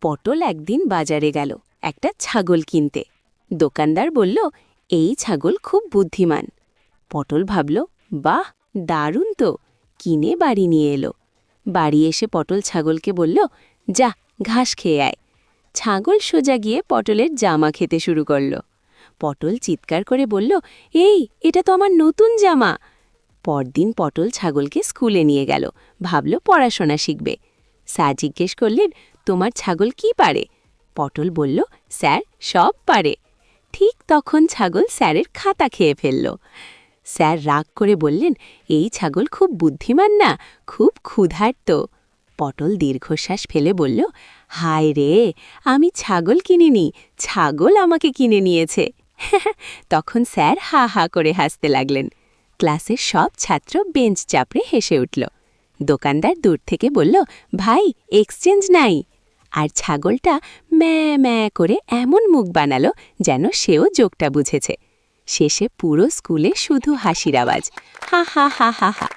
পটল একদিন বাজারে গেল একটা ছাগল কিনতে। দোকানদার বলল, এই ছাগল খুব বুদ্ধিমান। পটল ভাবল, বাহ, দারুণ তো, কিনে বাড়ি নিয়ে এলো। বাড়ি এসে পটল ছাগলকে বলল, যা, ঘাস খেয়ে আয়। ছাগল সোজা গিয়ে পটলের জামা খেতে শুরু করল। পটল চিৎকার করে বলল, এই, এটা তো আমার নতুন জামা। পরদিন পটল ছাগলকে স্কুলে নিয়ে গেল, ভাবল পড়াশোনা শিখবে। স্যার জিজ্ঞেস করলেন, তোমার ছাগল কি পারে? পটল বলল, স্যার, সব পারে। ঠিক তখন ছাগল স্যারের খাতা খেয়ে ফেলল। স্যার রাগ করে বললেন, এই ছাগল খুব বুদ্ধিমান না, খুব ক্ষুধার্ত। পটল দীর্ঘশ্বাস ফেলে বলল, হায় রে, আমি ছাগল কিনিনি, ছাগল আমাকে কিনে নিয়েছে। তখন স্যার হা হা করে হাসতে লাগলেন। ক্লাসের সব ছাত্র বেঞ্চ চাপড়ে হেসে উঠল। দোকানদার দূর থেকে বলল, ভাই, এক্সচেঞ্জ নাই। আর ছাগলটা ম্যাঁ ম্যাঁ করে এমন মুখ বানালো যেন সেও জোকটা বুঝেছে। শেষে পুরো স্কুলে শুধু হাসির আওয়াজ, হা হা হা হা হা।